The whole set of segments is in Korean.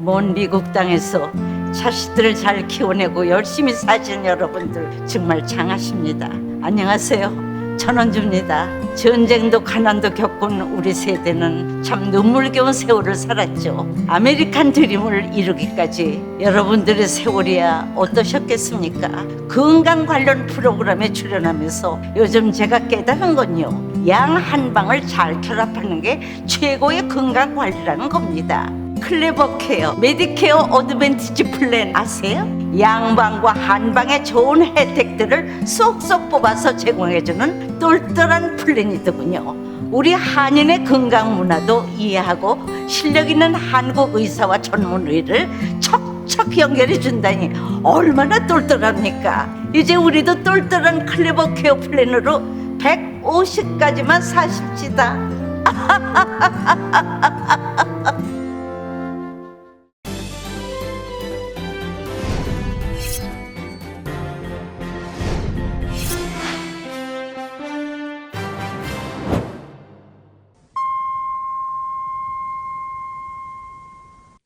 먼 미국 땅에서 자식들을 잘 키워내고 열심히 사신 여러분들 정말 장하십니다. 안녕하세요. 전원주입니다. 전쟁도 가난도 겪은 우리 세대는 참 눈물겨운 세월을 살았죠. 아메리칸 드림을 이루기까지 여러분들의 세월이야 어떠셨겠습니까? 건강 관련 프로그램에 출연하면서 요즘 제가 깨달은 건요, 양 한방을 잘 결합하는 게 최고의 건강 관리라는 겁니다. 클레버 케어, 메디케어 어드밴티지 플랜 아세요? 양방과 한방의 좋은 혜택들을 쏙쏙 뽑아서 제공해주는 똘똘한 플랜이더군요. 우리 한인의 건강 문화도 이해하고 실력 있는 한국 의사와 전문의를 척척 연결해 준다니 얼마나 똘똘합니까? 이제 우리도 똘똘한 클레버 케어 플랜으로 150까지만 사십시다.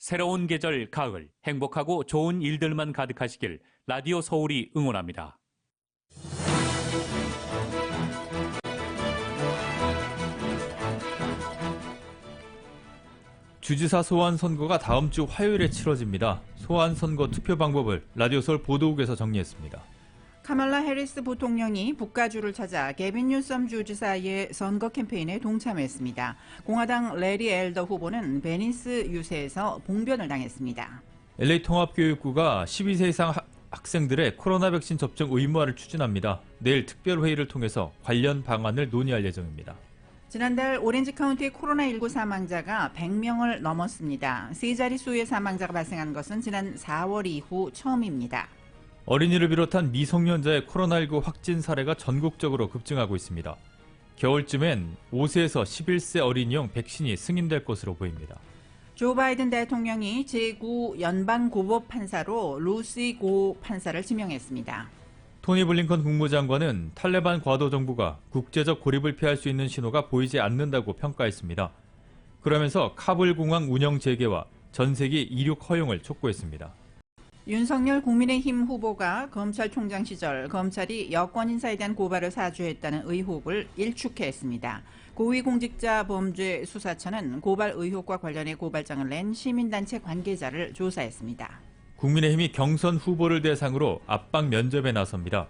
새로운 계절 가을, 행복하고 좋은 일들만 가득하시길 라디오 서울이 응원합니다. 주지사 소환 선거가 다음 주 화요일에 치러집니다. 소환 선거 투표 방법을 라디오 서울 보도국에서 정리했습니다. 카말라 해리스 부통령이 북가주를 찾아 게빈 뉴섬 주지사의 선거 캠페인에 동참했습니다. 공화당 레리 엘더 후보는 베니스 유세에서 봉변을 당했습니다. LA 통합교육부가 12세 이상 학생들의 코로나 백신 접종 의무화를 추진합니다. 내일 특별회의를 통해서 관련 방안을 논의할 예정입니다. 지난달 오렌지 카운티의 코로나19 사망자가 100명을 넘었습니다. 세 자릿수의 사망자가 발생한 것은 지난 4월 이후 처음입니다. 어린이를 비롯한 미성년자의 코로나19 확진 사례가 전국적으로 급증하고 있습니다. 겨울쯤엔 5세에서 11세 어린이용 백신이 승인될 것으로 보입니다. 조 바이든 대통령이 제9 연방고법판사로 루시 고 판사를 지명했습니다. 토니 블링컨 국무장관은 탈레반 과도 정부가 국제적 고립을 피할 수 있는 신호가 보이지 않는다고 평가했습니다. 그러면서 카불 공항 운영 재개와 전세기 이륙 허용을 촉구했습니다. 윤석열 국민의힘 후보가 검찰총장 시절 검찰이 여권 인사에 대한 고발을 사주했다는 의혹을 일축했습니다. 고위공직자범죄수사처는 고발 의혹과 관련해 고발장을 낸 시민단체 관계자를 조사했습니다. 국민의힘이 경선 후보를 대상으로 압박 면접에 나섭니다.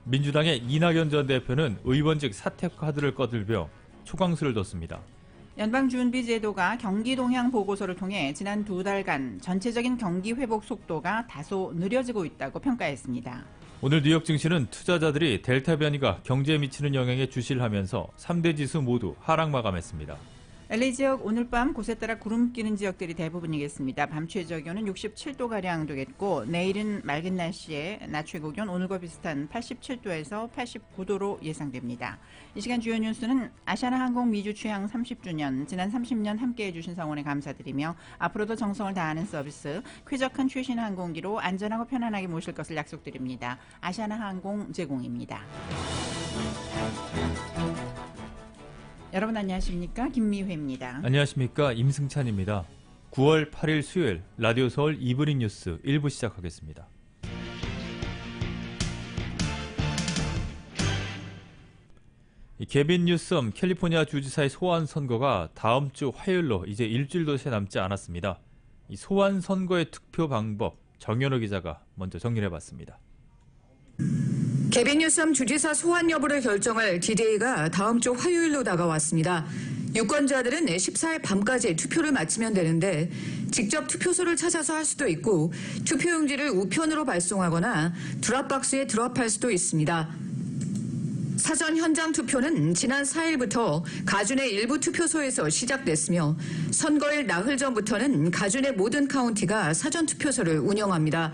민주당의 이낙연 전 대표는 의원직 사퇴 카드를 꺼들며 초강수를 뒀습니다. 연방준비제도가 경기 동향 보고서를 통해 지난 2달간 전체적인 경기 회복 속도가 다소 느려지고 있다고 평가했습니다. 오늘 뉴욕 증시는 투자자들이 델타 변이가 경제에 미치는 영향에 주시를 하면서 3대 지수 모두 하락 마감했습니다. LA 지역 오늘 밤 곳에 따라 구름 끼는 지역들이 대부분이겠습니다. 밤 최저 기온은 67도가량 되겠고 내일은 맑은 날씨에 낮 최고 기온 오늘과 비슷한 87도에서 89도로 예상됩니다. 이 시간 주요 뉴스는 아시아나항공 미주 취항 30주년, 지난 30년 함께해 주신 성원에 감사드리며 앞으로도 정성을 다하는 서비스, 쾌적한 최신 항공기로 안전하고 편안하게 모실 것을 약속드립니다. 아시아나항공 제공입니다. 여러분 안녕하십니까? 김미회입니다. 안녕하십니까? 임승찬입니다. 9월 8일 수요일 라디오 서울 이브닝 뉴스 1부 시작하겠습니다. 게빈 뉴섬 캘리포니아 주지사의 소환 선거가 다음 주 화요일로 이제 일주일도 채 남지 않았습니다. 이 소환 선거의 투표 방법 정연호 기자가 먼저 정리를 해봤습니다. 게빈 뉴섬 주지사 소환 여부를 결정할 D-Day가 다음 주 화요일로 다가왔습니다. 유권자들은 14일 밤까지 투표를 마치면 되는데 직접 투표소를 찾아서 할 수도 있고 투표용지를 우편으로 발송하거나 드랍박스에 드랍할 수도 있습니다. 사전 현장 투표는 지난 4일부터 가준의 일부 투표소에서 시작됐으며 선거일 나흘 전부터는 가준의 모든 카운티가 사전 투표소를 운영합니다.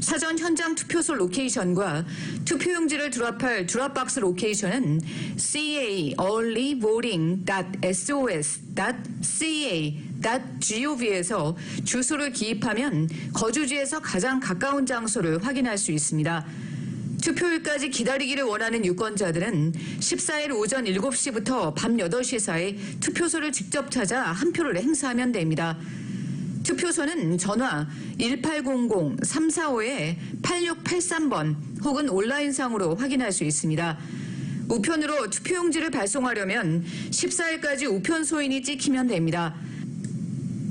사전 현장 투표소 로케이션과 투표용지를 드랍할 드랍박스 로케이션은 caearlyvoting.sos.ca.gov에서 주소를 기입하면 거주지에서 가장 가까운 장소를 확인할 수 있습니다. 투표일까지 기다리기를 원하는 유권자들은 14일 오전 7시부터 밤 8시 사이 투표소를 직접 찾아 한 표를 행사하면 됩니다. 투표소는 전화 1800-345-8683번 혹은 온라인상으로 확인할 수 있습니다. 우편으로 투표용지를 발송하려면 14일까지 우편 소인이 찍히면 됩니다.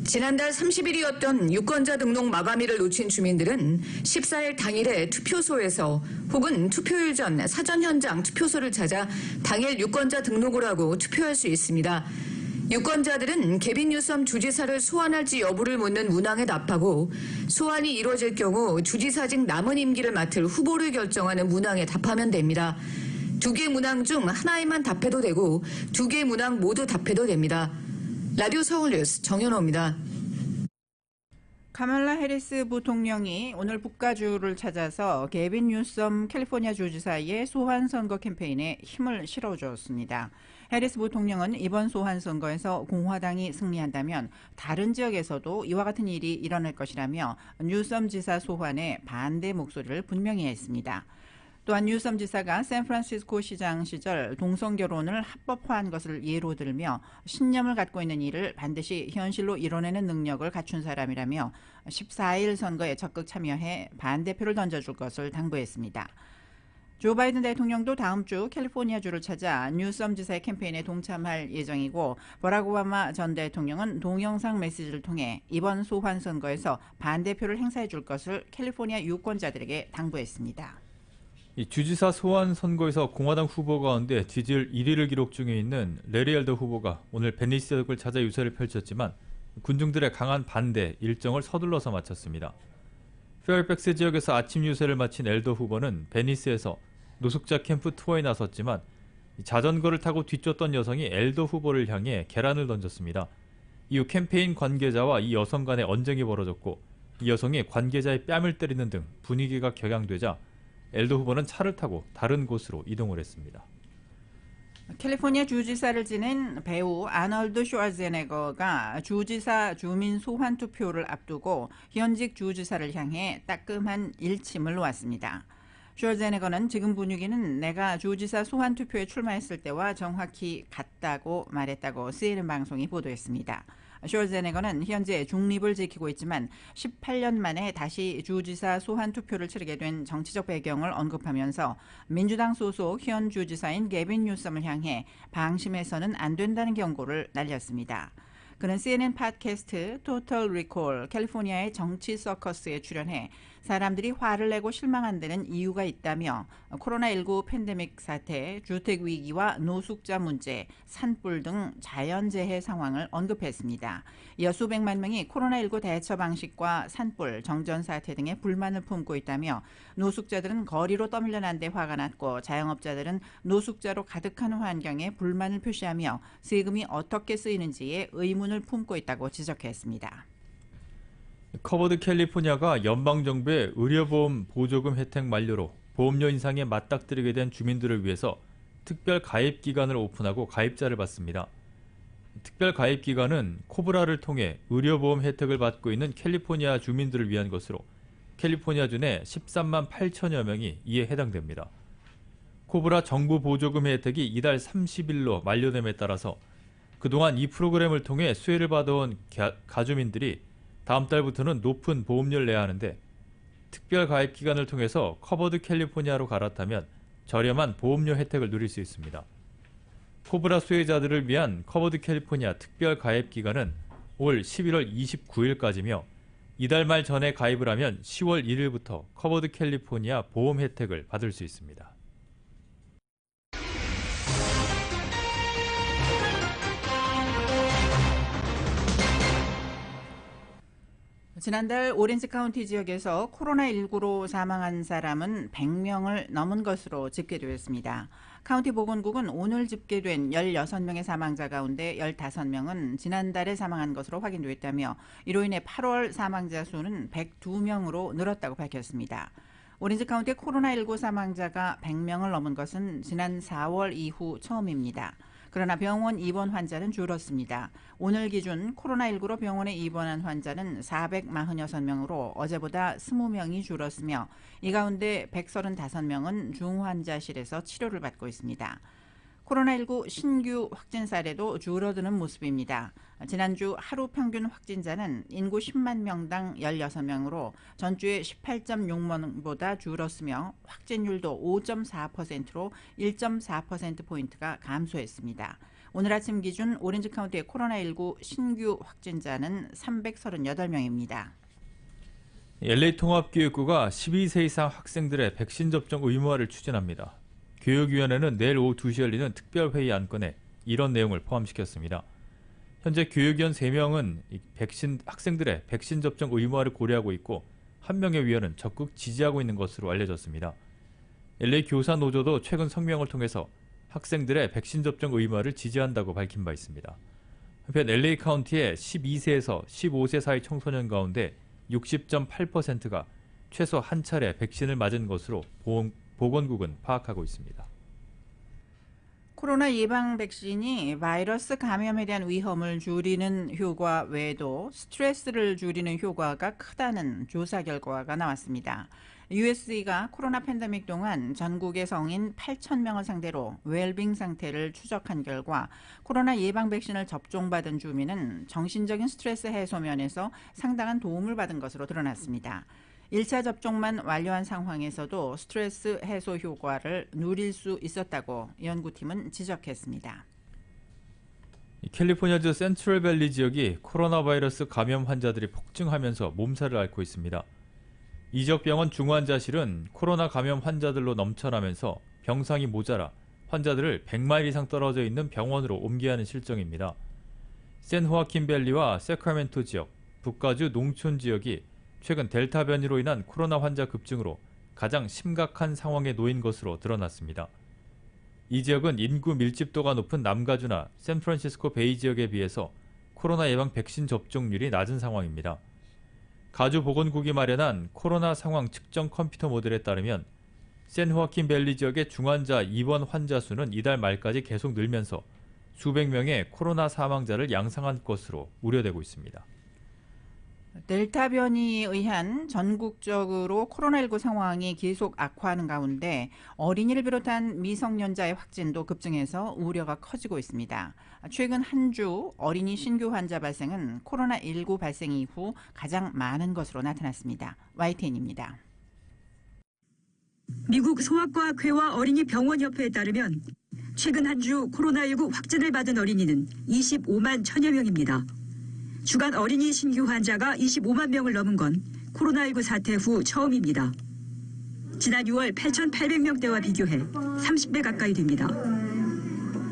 지난달 30일이었던 유권자 등록 마감일을 놓친 주민들은 14일 당일에 투표소에서 혹은 투표일 전 사전 현장 투표소를 찾아 당일 유권자 등록을 하고 투표할 수 있습니다. 유권자들은 개빈 뉴섬 주지사를 소환할지 여부를 묻는 문항에 답하고 소환이 이루어질 경우 주지사직 남은 임기를 맡을 후보를 결정하는 문항에 답하면 됩니다. 2개 문항 중 하나에만 답해도 되고 2개 문항 모두 답해도 됩니다. 라디오 서울뉴스 정연호입니다. 카멀라 해리스 부통령이 오늘 북가주를 찾아서 개빈 뉴섬 캘리포니아 주지사의 소환 선거 캠페인에 힘을 실어주었습니다. 해리스 부통령은 이번 소환 선거에서 공화당이 승리한다면 다른 지역에서도 이와 같은 일이 일어날 것이라며 뉴섬 지사 소환에 반대 목소리를 분명히 했습니다. 또한 뉴섬 지사가 샌프란시스코 시장 시절 동성 결혼을 합법화한 것을 예로 들며 신념을 갖고 있는 일을 반드시 현실로 이뤄내는 능력을 갖춘 사람이라며 14일 선거에 적극 참여해 반대표를 던져줄 것을 당부했습니다. 조 바이든 대통령도 다음 주 캘리포니아주를 찾아 뉴섬 지사의 캠페인에 동참할 예정이고 버락 오바마 전 대통령은 동영상 메시지를 통해 이번 소환 선거에서 반대표를 행사해 줄 것을 캘리포니아 유권자들에게 당부했습니다. 이 주지사 소환 선거에서 공화당 후보 가운데 지지율 1위를 기록 중에 있는 레리 엘더 후보가 오늘 베니스 지역을 찾아 유세를 펼쳤지만 군중들의 강한 반대 일정을 서둘러서 마쳤습니다. 페어팩스 지역에서 아침 유세를 마친 엘더 후보는 베니스에서 노숙자 캠프 투어에 나섰지만 자전거를 타고 뒤쫓던 여성이 엘더 후보를 향해 계란을 던졌습니다. 이후 캠페인 관계자와 이 여성 간의 언쟁이 벌어졌고 이 여성이 관계자의 뺨을 때리는 등 분위기가 격양되자 엘더 후보는 차를 타고 다른 곳으로 이동을 했습니다. 캘리포니아 주지사를 지낸 배우 아놀드 슈왈제네거가 주지사 주민 소환 투표를 앞두고 현직 주지사를 향해 따끔한 일침을 놓았습니다. 슈왈제네거는 지금 분위기는 내가 주지사 소환 투표에 출마했을 때와 정확히 같다고 말했다고 CNN 방송이 보도했습니다. 슈왈제네거는 현재 중립을 지키고 있지만 18년 만에 다시 주지사 소환 투표를 치르게 된 정치적 배경을 언급하면서 민주당 소속 현 주지사인 개빈 뉴섬을 향해 방심해서는 안 된다는 경고를 날렸습니다. 그는 CNN 팟캐스트 토털 리콜 캘리포니아의 정치 서커스에 출연해 사람들이 화를 내고 실망한 데는 이유가 있다며 코로나19 팬데믹 사태, 주택위기와 노숙자 문제, 산불 등 자연재해 상황을 언급했습니다. 이어 수백만 명이 코로나19 대처 방식과 산불, 정전사태 등에 불만을 품고 있다며 노숙자들은 거리로 떠밀려난 데 화가 났고 자영업자들은 노숙자로 가득한 환경에 불만을 표시하며 세금이 어떻게 쓰이는지에 의문을 품고 있다고 지적했습니다. 커버드 캘리포니아가 연방정부의 의료보험 보조금 혜택 만료로 보험료 인상에 맞닥뜨리게 된 주민들을 위해서 특별 가입 기간을 오픈하고 가입자를 받습니다. 특별 가입 기간은 코브라를 통해 의료보험 혜택을 받고 있는 캘리포니아 주민들을 위한 것으로 캘리포니아주 내 13만 8천여 명이 이에 해당됩니다. 코브라 정부 보조금 혜택이 이달 30일로 만료됨에 따라서 그동안 이 프로그램을 통해 수혜를 받아온 가주민들이 다음 달부터는 높은 보험료를 내야 하는데 특별 가입 기간을 통해서 커버드 캘리포니아로 갈아타면 저렴한 보험료 혜택을 누릴 수 있습니다. 코브라 수혜자들을 위한 커버드 캘리포니아 특별 가입 기간은 올 11월 29일까지며 이달 말 전에 가입을 하면 10월 1일부터 커버드 캘리포니아 보험 혜택을 받을 수 있습니다. 지난달 오렌지 카운티 지역에서 코로나19로 사망한 사람은 100명을 넘은 것으로 집계되었습니다. 카운티 보건국은 오늘 집계된 16명의 사망자 가운데 15명은 지난달에 사망한 것으로 확인됐다며 이로 인해 8월 사망자 수는 102명으로 늘었다고 밝혔습니다. 오렌지 카운티 코로나19 사망자가 100명을 넘은 것은 지난 4월 이후 처음입니다. 그러나 병원 입원 환자는 줄었습니다. 오늘 기준 코로나19로 병원에 입원한 환자는 446명으로 어제보다 20명이 줄었으며 이 가운데 135명은 중환자실에서 치료를 받고 있습니다. 코로나19 신규 확진 사례도 줄어드는 모습입니다. 지난주 하루 평균 확진자는 인구 10만 명당 16명으로 전주의 18.6명보다 줄었으며 확진율도 5.4%로 1.4%포인트가 감소했습니다. 오늘 아침 기준 오렌지 카운티의 코로나19 신규 확진자는 338명입니다. LA 통합교육부가 12세 이상 학생들의 백신 접종 의무화를 추진합니다. 교육위원회는 내일 오후 2시 열리는 특별회의 안건에 이런 내용을 포함시켰습니다. 현재 교육위원 3명은 학생들의 백신 접종 의무화를 고려하고 있고 한 명의 위원은 적극 지지하고 있는 것으로 알려졌습니다. LA 교사 노조도 최근 성명을 통해서 학생들의 백신 접종 의무화를 지지한다고 밝힌 바 있습니다. 한편 LA 카운티의 12세에서 15세 사이 청소년 가운데 60.8%가 최소 한 차례 백신을 맞은 것으로 보건국은 파악하고 있습니다. 코로나 예방 백신이 바이러스 감염에 대한 위험을 줄이는 효과 외에도 스트레스를 줄이는 효과가 크다는 조사 결과가 나왔습니다. USA가 코로나 팬데믹 동안 전국의 성인 8,000명을 상대로 웰빙 상태를 추적한 결과 코로나 예방 백신을 접종받은 주민은 정신적인 스트레스 해소 면에서 상당한 도움을 받은 것으로 드러났습니다. 1차 접종만 완료한 상황에서도 스트레스 해소 효과를 누릴 수 있었다고 연구팀은 지적했습니다. 캘리포니아주 센트럴밸리 지역이 코로나 바이러스 감염 환자들이 폭증하면서 몸살을 앓고 있습니다. 이 지역 병원 중환자실은 코로나 감염 환자들로 넘쳐나면서 병상이 모자라 환자들을 100마일 이상 떨어져 있는 병원으로 옮겨야 하는 실정입니다. 샌호아킨밸리와 세크라멘토 지역, 북가주 농촌 지역이 최근 델타 변이로 인한 코로나 환자 급증으로 가장 심각한 상황에 놓인 것으로 드러났습니다. 이 지역은 인구 밀집도가 높은 남가주나 샌프란시스코 베이 지역에 비해서 코로나 예방 백신 접종률이 낮은 상황입니다. 가주 보건국이 마련한 코로나 상황 측정 컴퓨터 모델에 따르면 샌호아킨밸리 지역의 중환자 입원 환자 수는 이달 말까지 계속 늘면서 수백 명의 코로나 사망자를 양상할 것으로 우려되고 있습니다. 델타 변이에 의한 전국적으로 코로나19 상황이 계속 악화하는 가운데 어린이를 비롯한 미성년자의 확진도 급증해서 우려가 커지고 있습니다. 최근 한 주 어린이 신규 환자 발생은 코로나19 발생 이후 가장 많은 것으로 나타났습니다. YTN입니다. 미국 소아과학회와 어린이 병원협회에 따르면 최근 한 주 코로나19 확진을 받은 어린이는 25만 1천여 명입니다. 주간 어린이 신규 환자가 25만 명을 넘은 건 코로나19 사태 후 처음입니다. 지난 6월 8,800명대와 비교해 30배 가까이 됩니다.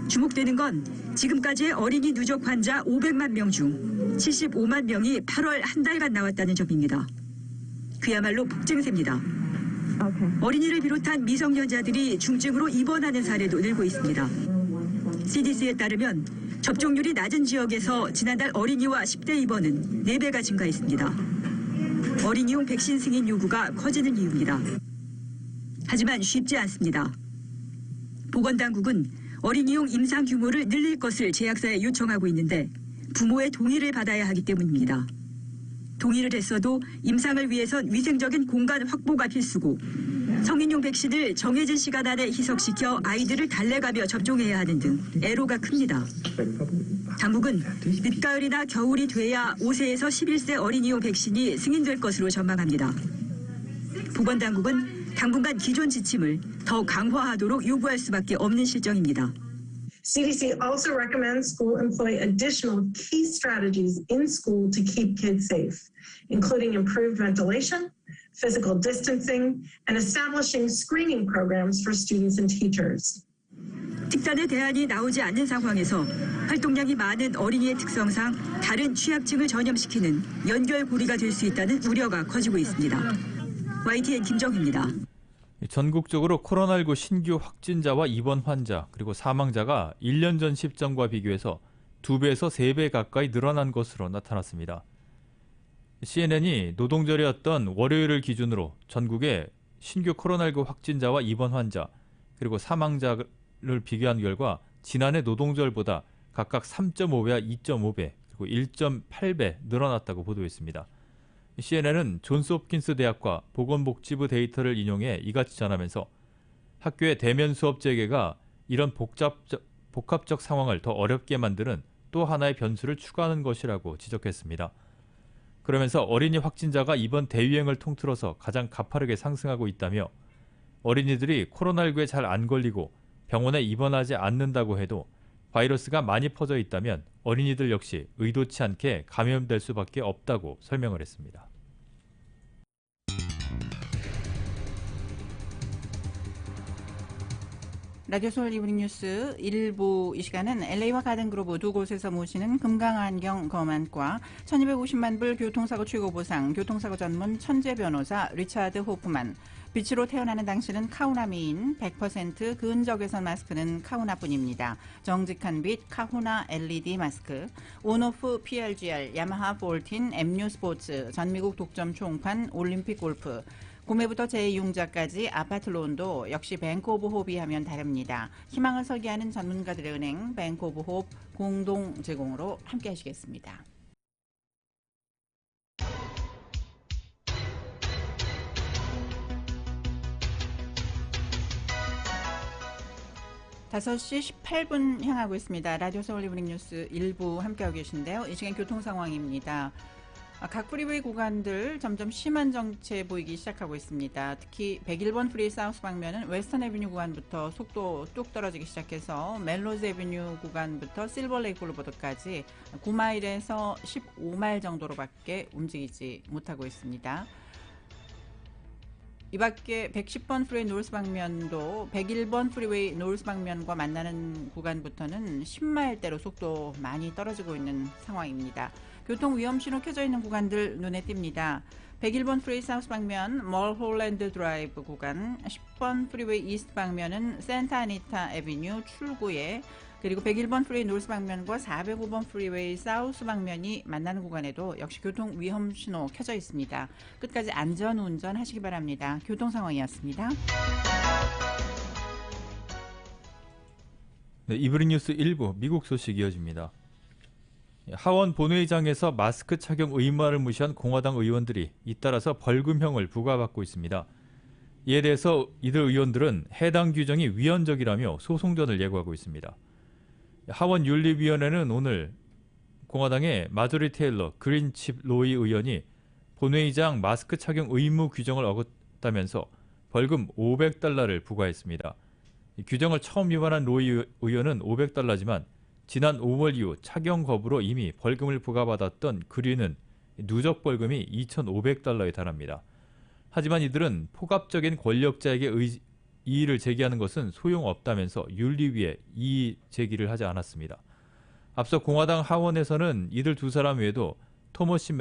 주목되는 건 지금까지의 어린이 누적 환자 500만 명 중 75만 명이 8월 한 달간 나왔다는 점입니다. 그야말로 폭증세입니다. 어린이를 비롯한 미성년자들이 중증으로 입원하는 사례도 늘고 있습니다. CDC에 따르면 접종률이 낮은 지역에서 지난달 어린이와 10대 입원은 4배가 증가했습니다. 어린이용 백신 승인 요구가 커지는 이유입니다. 하지만 쉽지 않습니다. 보건당국은 어린이용 임상 규모를 늘릴 것을 제약사에 요청하고 있는데 부모의 동의를 받아야 하기 때문입니다. 동의를 했어도 임상을 위해선 위생적인 공간 확보가 필수고 성인용 백신을 정해진 시간 안에 희석시켜 아이들을 달래가며 접종해야 하는 등 애로가 큽니다. 당국은 늦가을이나 겨울이 돼야 5세에서 11세 어린이용 백신이 승인될 것으로 전망합니다. 보건당국은 당분간 기존 지침을 더 강화하도록 요구할 수밖에 없는 실정입니다. CDC also recommends school employ additional key strategies in school to keep kids safe, including improved ventilation, physical distancing, and establishing screening programs for students and teachers. 특단의 대안이 나오지 않는 상황에서 활동량이 많은 어린이의 특성상 다른 취약층을 전염시키는 연결고리가 될 수 있다는 우려가 커지고 있습니다. YTN 김정희입니다. 전국적으로 코로나19 신규 확진자와 입원 환자 그리고 사망자가 1년 전 시점과 비교해서 2배에서 3배 가까이 늘어난 것으로 나타났습니다. CNN이 노동절이었던 월요일을 기준으로 전국의 신규 코로나19 확진자와 입원 환자 그리고 사망자를 비교한 결과 지난해 노동절보다 각각 3.5배와 2.5배 그리고 1.8배 늘어났다고 보도했습니다. CNN은 존스홉킨스 대학과 보건복지부 데이터를 인용해 이같이 전하면서 학교의 대면 수업 재개가 이런 복합적 상황을 더 어렵게 만드는 또 하나의 변수를 추가하는 것이라고 지적했습니다. 그러면서 어린이 확진자가 이번 대유행을 통틀어서 가장 가파르게 상승하고 있다며 어린이들이 코로나19에 잘 안 걸리고 병원에 입원하지 않는다고 해도 바이러스가 많이 퍼져 있다면 어린이들 역시 의도치 않게 감염될 수밖에 없다고 설명을 했습니다. 라디오 서울 이브닝 뉴스 1부 이 시간은 LA와 가든그로브 두 곳에서 모시는 금강안경 검안과 1250만 불 교통사고 최고보상 교통사고 전문 천재 변호사 리차드 호프만, 빛으로 태어나는 당신은 카우나미인 100% 근적외선 마스크는 카우나뿐입니다. 정직한 빛 카후나 LED 마스크, 온오프 PRGR, 야마하 14, MU 스포츠, 전미국 독점 총판 올림픽 골프, 구매부터 재이용자까지 아파트 론도 역시 뱅크 오브 홉이 하면 다릅니다. 희망을 설계하는 전문가들의 은행 뱅크 오브 홉 공동 제공으로 함께 하시겠습니다. (5시 18분) 향하고 있습니다. 라디오 서울 이브닝 뉴스 1부 함께하고 계신데요. 이 시간 교통 상황입니다. 각 프리웨이 구간들 점점 심한 정체 보이기 시작하고 있습니다. 특히 101번 프리웨이 사우스 방면은 웨스턴 애비뉴 구간부터 속도 뚝 떨어지기 시작해서 멜로즈 애비뉴 구간부터 실버레이크 블루보드까지 9마일에서 15마일 정도로밖에 움직이지 못하고 있습니다. 이 밖에 110번 프리웨이 노스 방면도 101번 프리웨이 노스 방면과 만나는 구간부터는 10마일대로 속도 많이 떨어지고 있는 상황입니다. 교통 위험 신호 켜져 있는 구간들 눈에 띕니다. 101번 프리웨이 사우스 방면 멀홀랜드 드라이브 구간, 10번 프리웨이 이스트 방면은 센타아니타 애비뉴 출구에, 그리고 101번 프리웨이 노스 방면과 405번 프리웨이 사우스 방면이 만나는 구간에도 역시 교통 위험 신호 켜져 있습니다. 끝까지 안전 운전하시기 바랍니다. 교통 상황이었습니다. 네, 이브닝 뉴스 1부 미국 소식 이어집니다. 하원 본회의장에서 마스크 착용 의무화를 무시한 공화당 의원들이 잇따라서 벌금형을 부과받고 있습니다. 이에 대해서 이들 의원들은 해당 규정이 위헌적이라며 소송전을 예고하고 있습니다. 하원 윤리위원회는 오늘 공화당의 마조리 테일러 그린칩 로이 의원이 본회의장 마스크 착용 의무 규정을 어겼다면서 벌금 $500를 부과했습니다. 이 규정을 처음 위반한 로이 의원은 $500지만 지난 5월 이후 착용 거부로 이미 벌금을 부과받았던 그린은 누적 벌금이 $2,500에 달합니다. 하지만 이들은 폭압적인 권력자에게 이의를 제기하는 것은 소용없다면서 윤리위에 이의 제기를 하지 않았습니다. 앞서 공화당 하원에서는 이들 두 사람 외에도 토머시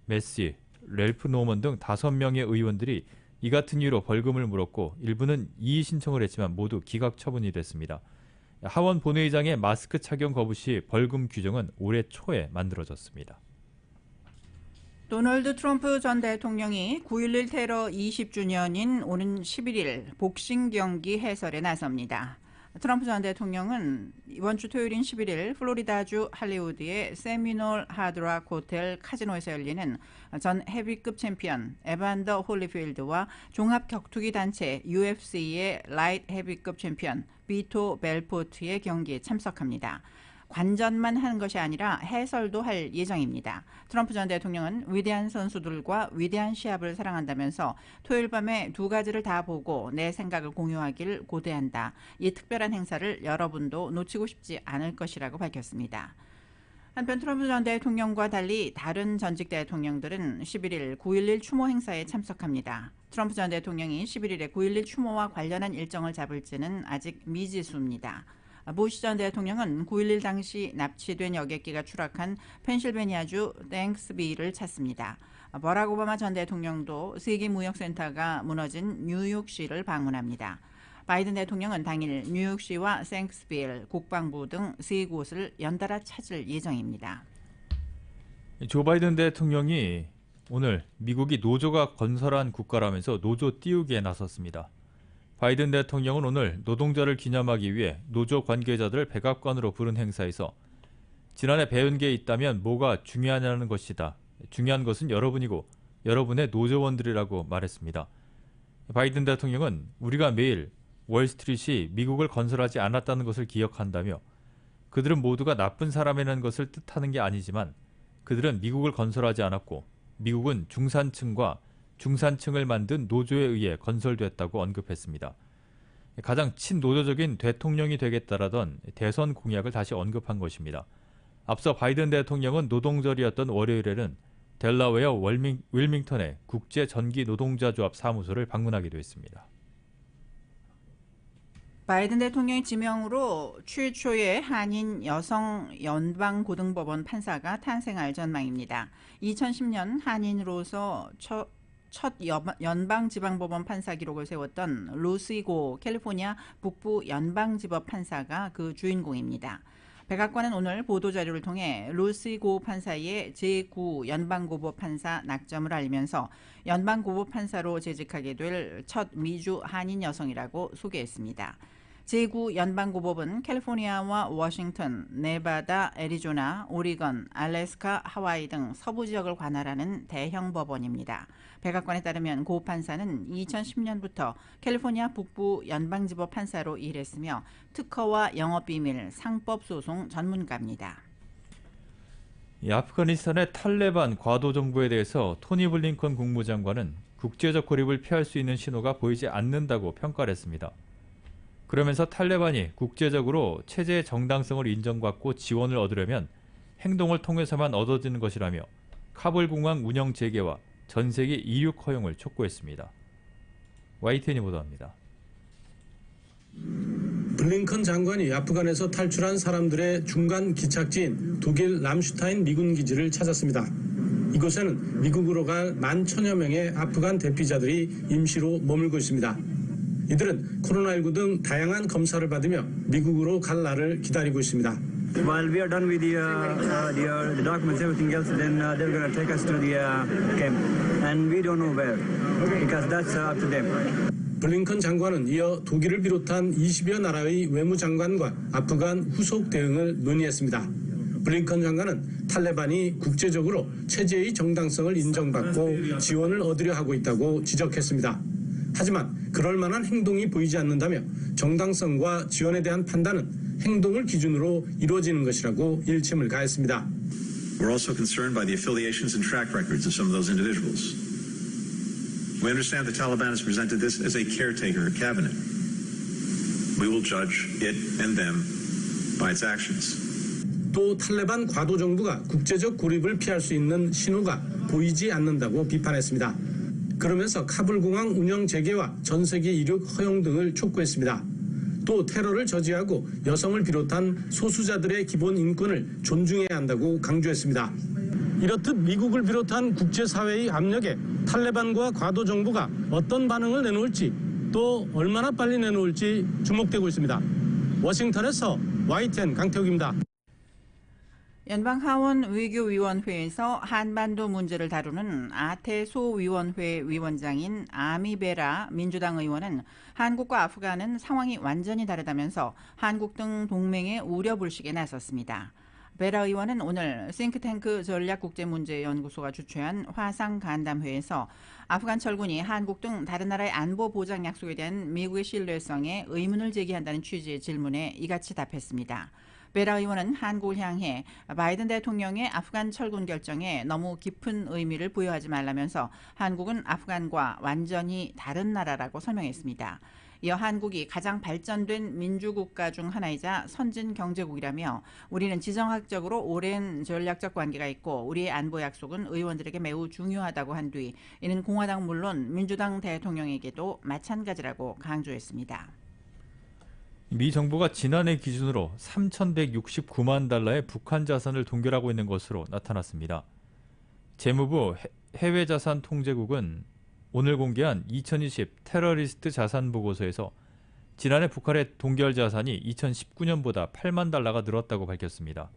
메시, 렐프 노먼 등 5명의 의원들이 이 같은 이유로 벌금을 물었고 일부는 이의 신청을 했지만 모두 기각 처분이 됐습니다. 하원 본회의장의 마스크 착용 거부 시 벌금 규정은 올해 초에 만들어졌습니다. 도널드 트럼프 전 대통령이 9.11 테러 20주년인 오는 11일 복싱 경기 해설에 나섭니다. 트럼프 전 대통령은 이번 주 토요일인 11일 플로리다주 할리우드의 세미놀 하드락 호텔 카지노에서 열리는 전 헤비급 챔피언 에반더 홀리필드와 종합 격투기 단체 UFC의 라이트 헤비급 챔피언 비토 벨포트의 경기에 참석합니다. 관전만 하는 것이 아니라 해설도 할 예정입니다. 트럼프 전 대통령은 위대한 선수들과 위대한 시합을 사랑한다면서 토요일 밤에 두 가지를 다 보고 내 생각을 공유하길 고대한다. 이 특별한 행사를 여러분도 놓치고 싶지 않을 것이라고 밝혔습니다. 한편 트럼프 전 대통령과 달리 다른 전직 대통령들은 11일 9.11 추모 행사에 참석합니다. 트럼프 전 대통령이 11일에 9.11 추모와 관련한 일정을 잡을지는 아직 미지수입니다. 부시 전 대통령은 9.11 당시 납치된 여객기가 추락한 펜실베니아주 땡스비를 찾습니다. 버락 오바마 전 대통령도 세계무역센터가 무너진 뉴욕시를 방문합니다. 바이든 대통령은 당일 뉴욕시와 땡스빌, 국방부 등 세 곳을 연달아 찾을 예정입니다. 조 바이든 대통령이 오늘 미국이 노조가 건설한 국가라면서 노조 띄우기에 나섰습니다. 바이든 대통령은 오늘 노동자를 기념하기 위해 노조 관계자들을 백악관으로 부른 행사에서 지난해 배운 게 있다면 뭐가 중요하냐는 것이다. 중요한 것은 여러분이고 여러분의 노조원들이라고 말했습니다. 바이든 대통령은 우리가 매일 월스트리트이 미국을 건설하지 않았다는 것을 기억한다며 그들은 모두가 나쁜 사람이라는 것을 뜻하는 게 아니지만 그들은 미국을 건설하지 않았고 미국은 중산층과 중산층을 만든 노조에 의해 건설됐다고 언급했습니다. 가장 친노조적인 대통령이 되겠다라던 대선 공약을 다시 언급한 것입니다. 앞서 바이든 대통령은 노동절이었던 월요일에는 델라웨어 윌밍턴의 국제 전기 노동자 조합 사무소를 방문하기도 했습니다. 바이든 대통령의 지명으로 최초의 한인 여성 연방고등법원 판사가 탄생할 전망입니다. 2010년 한인으로서 첫 연방지방법원 판사 기록을 세웠던 루시 고 캘리포니아 북부 연방지법 판사가 그 주인공입니다. 백악관은 오늘 보도자료를 통해 루시 고 판사의 제9 연방고법 판사 낙점을 알리면서 연방고법 판사로 재직하게 될 첫 미주 한인 여성이라고 소개했습니다. 제9 연방고법은 캘리포니아와 워싱턴, 네바다, 애리조나, 오리건, 알래스카, 하와이 등 서부 지역을 관할하는 대형 법원입니다. 백악관에 따르면 고 판사는 2010년부터 캘리포니아 북부 연방지법 판사로 일했으며 특허와 영업비밀, 상법소송 전문가입니다. 아프가니스탄의 탈레반 과도 정부에 대해서 토니 블링컨 국무장관은 국제적 고립을 피할 수 있는 신호가 보이지 않는다고 평가를 했습니다. 그러면서 탈레반이 국제적으로 체제의 정당성을 인정받고 지원을 얻으려면 행동을 통해서만 얻어지는 것이라며 카불 공항 운영 재개와 전 세계 이륙 허용을 촉구했습니다. YTN이 보도합니다. 블링컨 장관이 아프간에서 탈출한 사람들의 중간 기착지인 독일 람슈타인 미군 기지를 찾았습니다. 이곳에는 미국으로 갈 11,000여 명의 아프간 대피자들이 임시로 머물고 있습니다. 이들은 코로나19 등 다양한 검사를 받으며 미국으로 갈 날을 기다리고 있습니다. While we are done with the documents, everything else, then they're going to take us to the camp, and we don't know where, because that's up to them. 블링컨 장관은 이어 독일을 비롯한 20여 나라의 외무장관과 아프간 후속 대응을 논의했습니다. 블링컨 장관은 탈레반이 국제적으로 체제의 정당성을 인정받고 지원을 얻으려 하고 있다고 지적했습니다. 하지만 그럴 만한 행동이 보이지 않는다며 정당성과 지원에 대한 판단은 행동을 기준으로 이루어지는 것이라고 일침을 가했습니다. We're also concerned by the affiliations and track records of some of those individuals. We understand the Taliban has presented this as a caretaker cabinet. We will judge it and them by its actions. 또 탈레반 과도 정부가 국제적 고립을 피할 수 있는 신호가 보이지 않는다고 비판했습니다. 그러면서 카불 공항 운영 재개와 전 세계 이륙 허용 등을 촉구했습니다. 또 테러를 저지하고 여성을 비롯한 소수자들의 기본 인권을 존중해야 한다고 강조했습니다. 이렇듯 미국을 비롯한 국제사회의 압력에 탈레반과 과도 정부가 어떤 반응을 내놓을지 또 얼마나 빨리 내놓을지 주목되고 있습니다. 워싱턴에서 YTN 강태욱입니다. 연방하원 외교위원회에서 한반도 문제를 다루는 아태소위원회 위원장인 아미베라 민주당 의원은 한국과 아프간은 상황이 완전히 다르다면서 한국 등 동맹의 우려불식에 나섰습니다. 베라 의원은 오늘 싱크탱크 전략국제문제연구소가 주최한 화상간담회에서 아프간 철군이 한국 등 다른 나라의 안보 보장 약속에 대한 미국의 신뢰성에 의문을 제기한다는 취지의 질문에 이같이 답했습니다. 베라 의원은 한국을 향해 바이든 대통령의 아프간 철군 결정에 너무 깊은 의미를 부여하지 말라면서 한국은 아프간과 완전히 다른 나라라고 설명했습니다. 이어 한국이 가장 발전된 민주국가 중 하나이자 선진 경제국이라며 우리는 지정학적으로 오랜 전략적 관계가 있고 우리의 안보 약속은 의원들에게 매우 중요하다고 한 뒤 이는 공화당 물론 민주당 대통령에게도 마찬가지라고 강조했습니다. 미 정부가 지난해 기준으로 3,169만 달러의 북한 자산을 동결하고 있는 것으로 나타났습니다. 재무부 해외자산통제국은 오늘 공개한 2020 테러리스트 자산 보고서에서 지난해 북한의 동결 자산이 2019년보다 8만 달러가 늘었다고 밝혔습니다.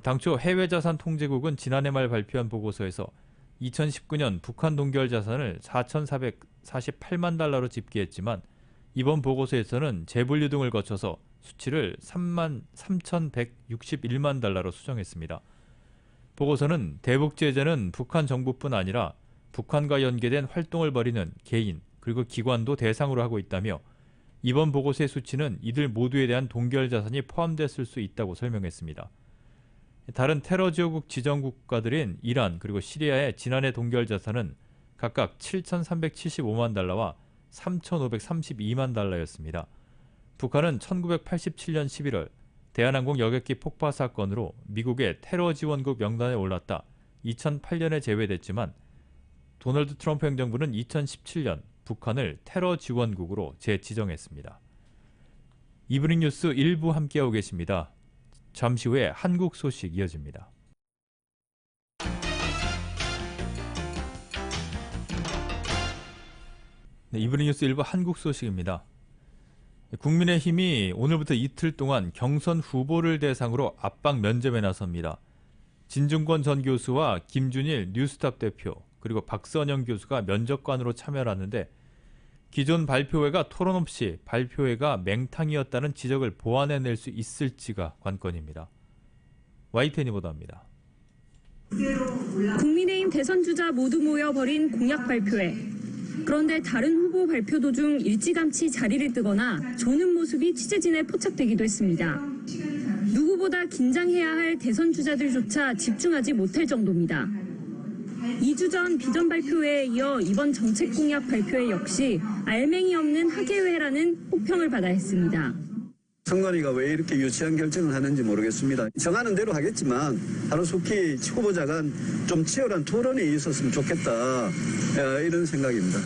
당초 해외자산통제국은 지난해 말 발표한 보고서에서 2019년 북한 동결 자산을 4,448만 달러로 집계했지만 이번 보고서에서는 재분류 등을 거쳐서 수치를 3,161만 달러로 수정했습니다. 보고서는 대북 제재는 북한 정부뿐 아니라 북한과 연계된 활동을 벌이는 개인 그리고 기관도 대상으로 하고 있다며 이번 보고서의 수치는 이들 모두에 대한 동결 자산이 포함됐을 수 있다고 설명했습니다. 다른 테러 지역국 지정 국가들인 이란 그리고 시리아의 지난해 동결 자산은 각각 7,375만 달러와 3,532만 달러였습니다. 북한은 1987년 11월 대한항공 여객기 폭파 사건으로 미국의 테러 지원국 명단에 올랐다 2008년에 제외됐지만 도널드 트럼프 행정부는 2017년 북한을 테러 지원국으로 재지정했습니다. 이브닝 뉴스 1부 함께하고 계십니다. 잠시 후에 한국 소식 이어집니다. 네, 이브닝 뉴스 1부 한국 소식입니다. 국민의힘이 오늘부터 이틀 동안 경선 후보를 대상으로 압박 면접에 나섭니다. 진중권 전 교수와 김준일 뉴스탑 대표 그리고 박선영 교수가 면접관으로 참여하는데 기존 발표회가 토론 없이 발표회가 맹탕이었다는 지적을 보완해낼 수 있을지가 관건입니다. YTN이 보도합니다. 국민의힘 대선 주자 모두 모여 벌인 공약 발표회. 그런데 다른 후보 발표 도중 일찌감치 자리를 뜨거나 조는 모습이 취재진에 포착되기도 했습니다. 누구보다 긴장해야 할 대선 주자들조차 집중하지 못할 정도입니다. 2주 전 비전 발표회에 이어 이번 정책 공약 발표회 역시 알맹이 없는 학예회라는 혹평을 받아야 했습니다. 선관위가 왜 이렇게 유치한 결정을 하는지 모르겠습니다. 정하는 대로 하겠지만 하루속히 후보자가 좀 치열한 토론이 있었으면 좋겠다 이런 생각입니다.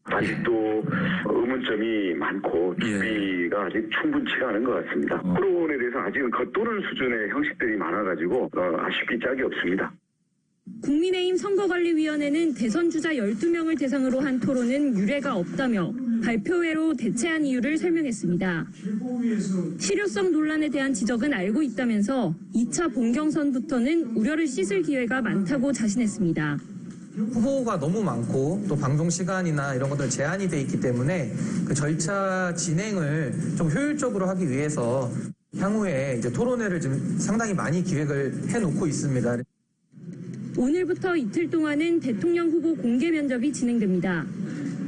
아직도 의문점이 많고 준비가 아직 충분치가 않은 것 같습니다. 토론에 대해서 아직은 겉도는 수준의 형식들이 많아가지고 아쉽기 짝이 없습니다. 국민의힘 선거관리위원회는 대선 주자 12명을 대상으로 한 토론은 유례가 없다며 발표회로 대체한 이유를 설명했습니다. 실효성 논란에 대한 지적은 알고 있다면서 2차 본경선부터는 우려를 씻을 기회가 많다고 자신했습니다. 후보가 너무 많고 또 방송 시간이나 이런 것들 제한이 돼 있기 때문에 그 절차 진행을 좀 효율적으로 하기 위해서 향후에 이제 토론회를 지금 상당히 많이 기획을 해놓고 있습니다. 오늘부터 이틀 동안은 대통령 후보 공개 면접이 진행됩니다.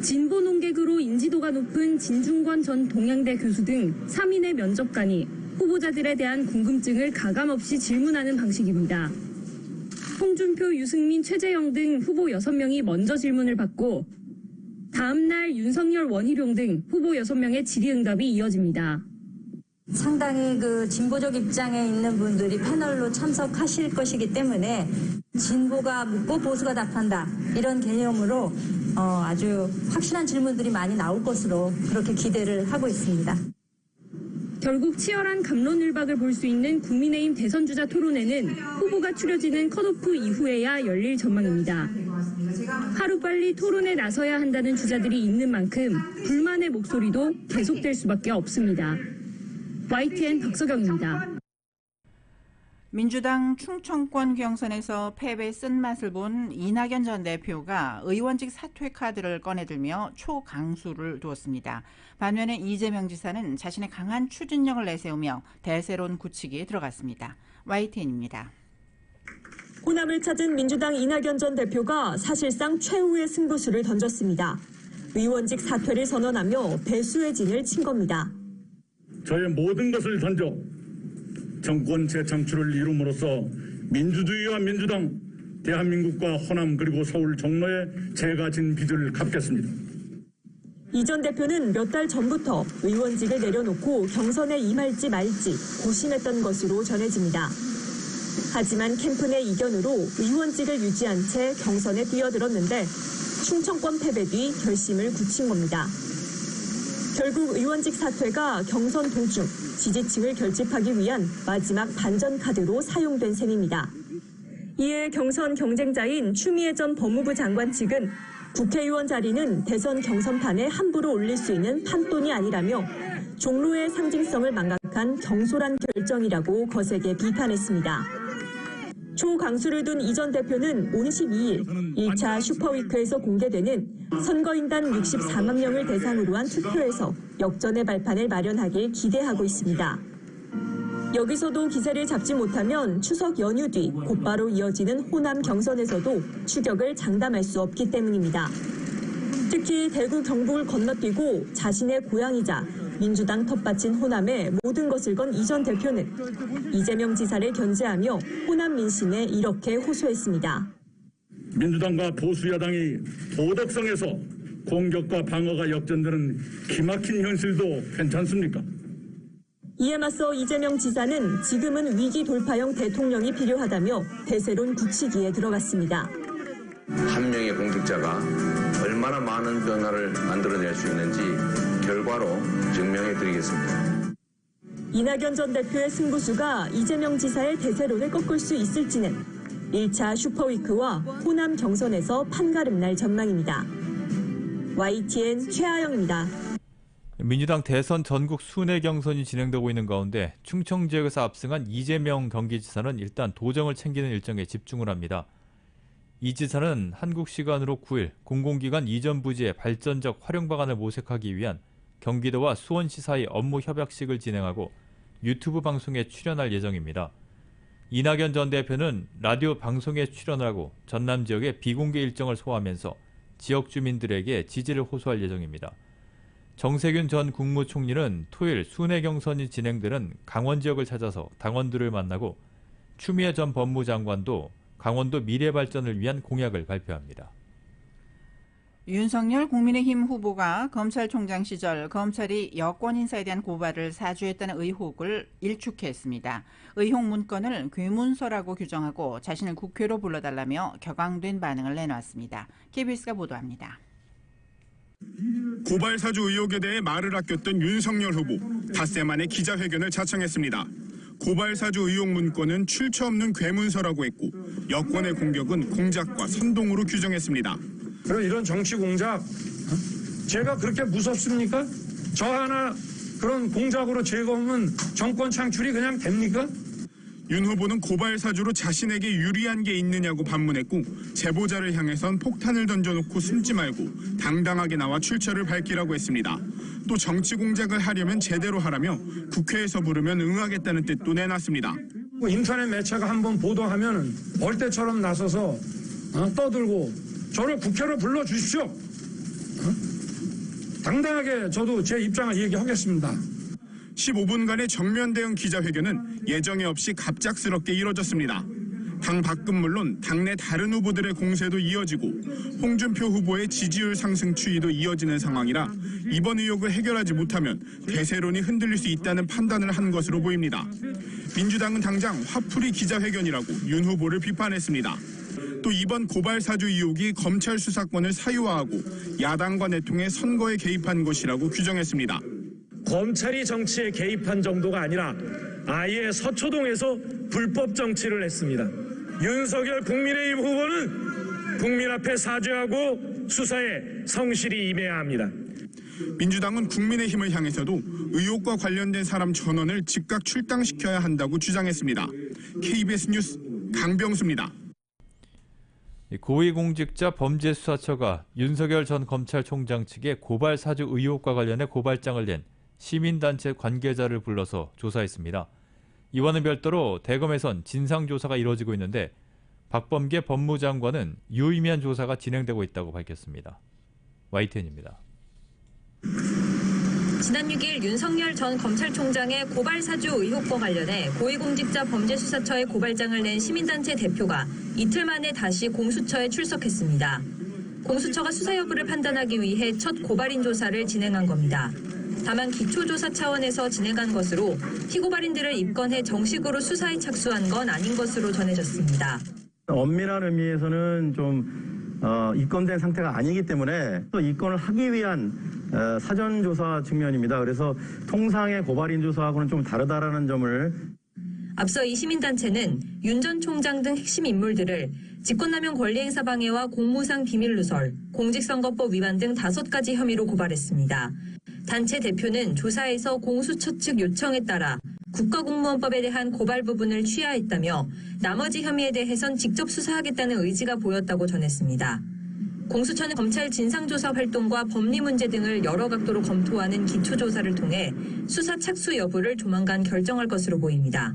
진보 논객으로 인지도가 높은 진중권 전 동양대 교수 등 3인의 면접관이 후보자들에 대한 궁금증을 가감없이 질문하는 방식입니다. 홍준표, 유승민, 최재형 등 후보 6명이 먼저 질문을 받고 다음 날 윤석열, 원희룡 등 후보 6명의 질의응답이 이어집니다. 상당히 진보적 입장에 있는 분들이 패널로 참석하실 것이기 때문에 진보가 묻고 보수가 답한다 이런 개념으로 아주 확실한 질문들이 많이 나올 것으로 그렇게 기대를 하고 있습니다. 결국 치열한 갑론을박을 볼 수 있는 국민의힘 대선 주자 토론회는 후보가 추려지는 컷오프 이후에야 열릴 전망입니다. 하루빨리 토론에 나서야 한다는 주자들이 있는 만큼 불만의 목소리도 계속될 수밖에 없습니다. YTN 박서경입니다. 민주당 충청권 경선에서 패배의 쓴맛을 본 이낙연 전 대표가 의원직 사퇴 카드를 꺼내들며 초강수를 두었습니다. 반면에 이재명 지사는 자신의 강한 추진력을 내세우며 대세론 굳히기에 들어갔습니다. YTN입니다. 호남을 찾은 민주당 이낙연 전 대표가 사실상 최후의 승부수를 던졌습니다. 의원직 사퇴를 선언하며 배수의 진을 친 겁니다. 저의 모든 것을 던져 정권 재창출을 이룸으로써 민주주의와 민주당, 대한민국과 호남 그리고 서울 종로에 제가 진 빚을 갚겠습니다. 이 전 대표는 몇 달 전부터 의원직을 내려놓고 경선에 임할지 말지 고심했던 것으로 전해집니다. 하지만 캠프 내 이견으로 의원직을 유지한 채 경선에 뛰어들었는데 충청권 패배 뒤 결심을 굳힌 겁니다. 결국 의원직 사퇴가 경선 도중 지지층을 결집하기 위한 마지막 반전 카드로 사용된 셈입니다. 이에 경선 경쟁자인 추미애 전 법무부 장관 측은 국회의원 자리는 대선 경선판에 함부로 올릴 수 있는 판돈이 아니라며 종로의 상징성을 망각한 경솔한 결정이라고 거세게 비판했습니다. 초강수를 둔 이 전 대표는 오는 12일 1차 슈퍼위크에서 공개되는 선거인단 64만 명을 대상으로 한 투표에서 역전의 발판을 마련하길 기대하고 있습니다. 여기서도 기세를 잡지 못하면 추석 연휴 뒤 곧바로 이어지는 호남 경선에서도 추격을 장담할 수 없기 때문입니다. 특히 대구 경북을 건너뛰고 자신의 고향이자 민주당 텃밭인 호남에 모든 것을 건 이 전 대표는 이재명 지사를 견제하며 호남 민심에 이렇게 호소했습니다. 민주당과 보수야당이 도덕성에서 공격과 방어가 역전되는 기막힌 현실도 괜찮습니까? 이에 맞서 이재명 지사는 지금은 위기 돌파형 대통령이 필요하다며 대세론 굳히기에 들어갔습니다. 한 명의 공직자가 얼마나 많은 변화를 만들어낼 수 있는지 결과로 증명해드리겠습니다. 이낙연 전 대표의 승부수가 이재명 지사의 대세론을 꺾을 수 있을지는 1차 슈퍼위크와 호남 경선에서 판가름 날 전망입니다. YTN 최하영입니다. 민주당 대선 전국 순회 경선이 진행되고 있는 가운데 충청 지역에서 압승한 이재명 경기지사는 일단 도정을 챙기는 일정에 집중을 합니다. 이 지사는 한국 시간으로 9일 공공기관 이전 부지의 발전적 활용 방안을 모색하기 위한 경기도와 수원시 사이 업무 협약식을 진행하고 유튜브 방송에 출연할 예정입니다. 이낙연 전 대표는 라디오 방송에 출연하고 전남 지역의 비공개 일정을 소화하면서 지역 주민들에게 지지를 호소할 예정입니다. 정세균 전 국무총리는 토요일 순회 경선이 진행되는 강원 지역을 찾아서 당원들을 만나고 추미애 전 법무장관도 강원도 미래발전을 위한 공약을 발표합니다. 윤석열 국민의힘 후보가 검찰총장 시절 검찰이 여권 인사에 대한 고발을 사주했다는 의혹을 일축했습니다. 의혹 문건을 괴문서라고 규정하고 자신을 국회로 불러달라며 격앙된 반응을 내놨습니다. KBS가 보도합니다. 고발 사주 의혹에 대해 말을 아꼈던 윤석열 후보, 닷새 만에 기자회견을 자청했습니다. 고발 사주 의혹 문건은 출처 없는 괴문서라고 했고 여권의 공격은 공작과 선동으로 규정했습니다. 그럼 이런 정치 공작 제가 그렇게 무섭습니까? 저 하나 그런 공작으로 제거하면 정권 창출이 그냥 됩니까? 윤 후보는 고발 사주로 자신에게 유리한 게 있느냐고 반문했고 제보자를 향해선 폭탄을 던져놓고 숨지 말고 당당하게 나와 출처를 밝히라고 했습니다. 또 정치 공작을 하려면 제대로 하라며 국회에서 부르면 응하겠다는 뜻도 내놨습니다. 인터넷 매체가 한번 보도하면 벌떼처럼 나서서 떠들고 저를 국회로 불러주십시오. 당당하게 저도 제 입장을 얘기하겠습니다. 15분간의 정면 대응 기자회견은 예정에 없이 갑작스럽게 이뤄졌습니다. 당 밖은 물론 당내 다른 후보들의 공세도 이어지고 홍준표 후보의 지지율 상승 추이도 이어지는 상황이라 이번 의혹을 해결하지 못하면 대세론이 흔들릴 수 있다는 판단을 한 것으로 보입니다. 민주당은 당장 화풀이 기자회견이라고 윤 후보를 비판했습니다. 또 이번 고발 사주 의혹이 검찰 수사권을 사유화하고 야당과 내통해 선거에 개입한 것이라고 규정했습니다. 검찰이 정치에 개입한 정도가 아니라 아예 서초동에서 불법 정치를 했습니다. 윤석열 국민의힘 후보는 국민 앞에 사죄하고 수사에 성실히 임해야 합니다. 민주당은 국민의힘을 향해서도 의혹과 관련된 사람 전원을 즉각 출당시켜야 한다고 주장했습니다. KBS 뉴스 강병수입니다. 고위공직자 범죄수사처가 윤석열 전 검찰총장 측의 고발 사주 의혹과 관련해 고발장을 낸 시민단체 관계자를 불러서 조사했습니다. 이와는 별도로 대검에선 진상조사가 이루어지고 있는데 박범계 법무장관은 유의미한 조사가 진행되고 있다고 밝혔습니다. YTN입니다. 지난 6일 윤석열 전 검찰총장의 고발 사주 의혹과 관련해 고위공직자 범죄수사처에 고발장을 낸 시민단체 대표가 이틀 만에 다시 공수처에 출석했습니다. 공수처가 수사 여부를 판단하기 위해 첫 고발인 조사를 진행한 겁니다. 다만 기초조사 차원에서 진행한 것으로 피고발인들을 입건해 정식으로 수사에 착수한 건 아닌 것으로 전해졌습니다. 엄밀한 의미에서는 좀 입건된 상태가 아니기 때문에 또 입건을 하기 위한 사전조사 측면입니다. 그래서 통상의 고발인 조사하고는 좀 다르다라는 점을 앞서 이 시민단체는 윤 전 총장 등 핵심 인물들을 직권남용 권리행사 방해와 공무상 비밀누설, 공직선거법 위반 등 5가지 혐의로 고발했습니다. 단체 대표는 조사에서 공수처 측 요청에 따라 국가공무원법에 대한 고발 부분을 취하했다며 나머지 혐의에 대해선 직접 수사하겠다는 의지가 보였다고 전했습니다. 공수처는 검찰 진상조사 활동과 법리 문제 등을 여러 각도로 검토하는 기초조사를 통해 수사 착수 여부를 조만간 결정할 것으로 보입니다.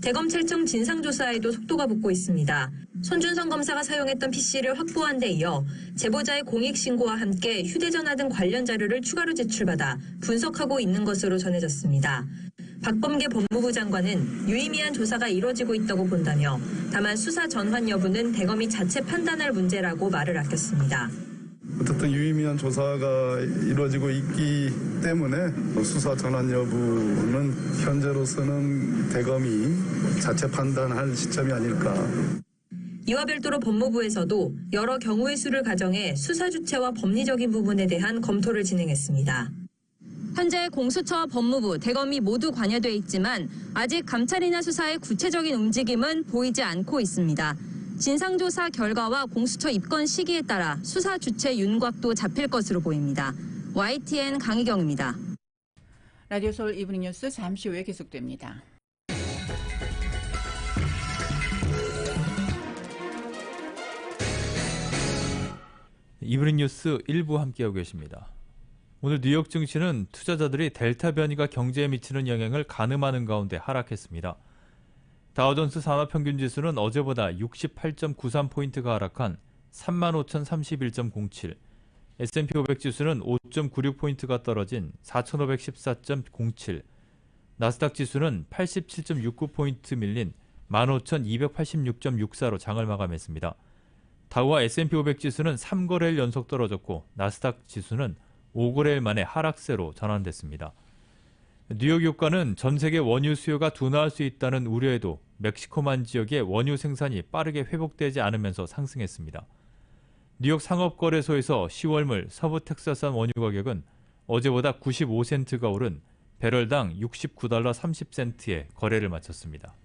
대검찰청 진상조사에도 속도가 붙고 있습니다. 손준성 검사가 사용했던 PC를 확보한 데 이어 제보자의 공익신고와 함께 휴대전화 등 관련 자료를 추가로 제출받아 분석하고 있는 것으로 전해졌습니다. 박범계 법무부 장관은 유의미한 조사가 이뤄지고 있다고 본다며 다만 수사 전환 여부는 대검이 자체 판단할 문제라고 말을 아꼈습니다. 어쨌든 유의미한 조사가 이루어지고 있기 때문에 수사 전환 여부는 현재로서는 대검이 자체 판단할 시점이 아닐까. 이와 별도로 법무부에서도 여러 경우의 수를 가정해 수사 주체와 법리적인 부분에 대한 검토를 진행했습니다. 현재 공수처와 법무부, 대검이 모두 관여돼 있지만 아직 감찰이나 수사의 구체적인 움직임은 보이지 않고 있습니다. 진상조사 결과와 공수처 입건 시기에 따라 수사 주체 윤곽도 잡힐 것으로 보입니다. YTN 강희경입니다. 라디오 서울 이브닝 뉴스 잠시 후에 계속됩니다. 이브닝 뉴스 1부 함께하고 계십니다. 오늘 뉴욕 증시는 투자자들이 델타 변이가 경제에 미치는 영향을 가늠하는 가운데 하락했습니다. 다우존스 산업평균지수는 어제보다 68.93포인트가 하락한 35,031.07, S&P 500 지수는 5.96포인트가 떨어진 4,514.07, 나스닥 지수는 87.69포인트 밀린 15,286.64로 장을 마감했습니다. 다우와 S&P 500 지수는 3거래일 연속 떨어졌고 나스닥 지수는 5거래일 만에 하락세로 전환됐습니다. 뉴욕 유가는 전 세계 원유 수요가 둔화할 수 있다는 우려에도 멕시코만 지역의 원유 생산이 빠르게 회복되지 않으면서 상승했습니다. 뉴욕 상업거래소에서 10월물 서부 텍사스산 원유 가격은 어제보다 95센트가 오른 배럴당 69달러 30센트에 거래를 마쳤습니다.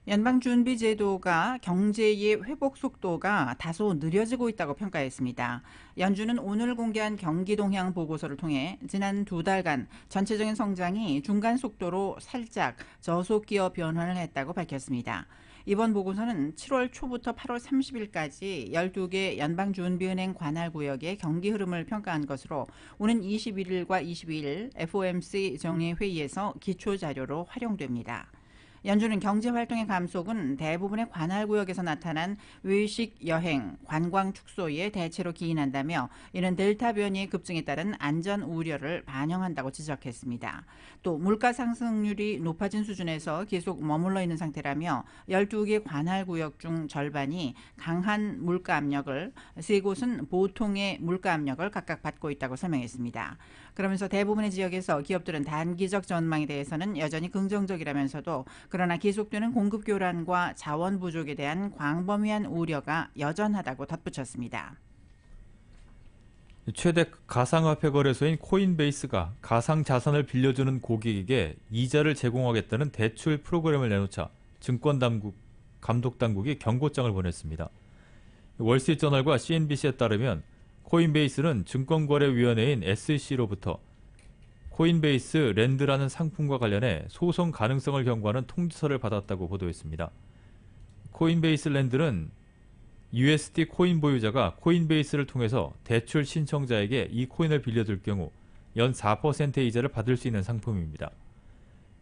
연방준비제도가 경제의 회복 속도가 다소 느려지고 있다고 평가했습니다. 연준은 오늘 공개한 경기 동향 보고서를 통해 지난 2달간 전체적인 성장이 중간 속도로 살짝 저속기어 변환을 했다고 밝혔습니다. 이번 보고서는 7월 초부터 8월 30일까지 12개 연방준비은행 관할구역의 경기 흐름을 평가한 것으로 오는 21일과 22일 FOMC 정례회의에서 기초자료로 활용됩니다. 연준은 경제활동의 감속은 대부분의 관할구역에서 나타난 외식, 여행, 관광 축소에 대체로 기인한다며 이는 델타 변이의 급증에 따른 안전 우려를 반영한다고 지적했습니다. 또 물가 상승률이 높아진 수준에서 계속 머물러 있는 상태라며 12개 관할구역 중 절반이 강한 물가 압력을, 3곳은 보통의 물가 압력을 각각 받고 있다고 설명했습니다. 그러면서 대부분의 지역에서 기업들은 단기적 전망에 대해서는 여전히 긍정적이라면서도 그러나 계속되는 공급 교란과 자원 부족에 대한 광범위한 우려가 여전하다고 덧붙였습니다. 최대 가상화폐 거래소인 코인베이스가 가상자산을 빌려주는 고객에게 이자를 제공하겠다는 대출 프로그램을 내놓자 증권감독당국이 경고장을 보냈습니다. 월스트리트저널과 CNBC에 따르면 코인베이스는 증권거래위원회인 SEC로부터 코인베이스 랜드라는 상품과 관련해 소송 가능성을 경고하는 통지서를 받았다고 보도했습니다. 코인베이스 랜드는 USD 코인 보유자가 코인베이스를 통해서 대출 신청자에게 이 코인을 빌려줄 경우 연 4%의 이자를 받을 수 있는 상품입니다.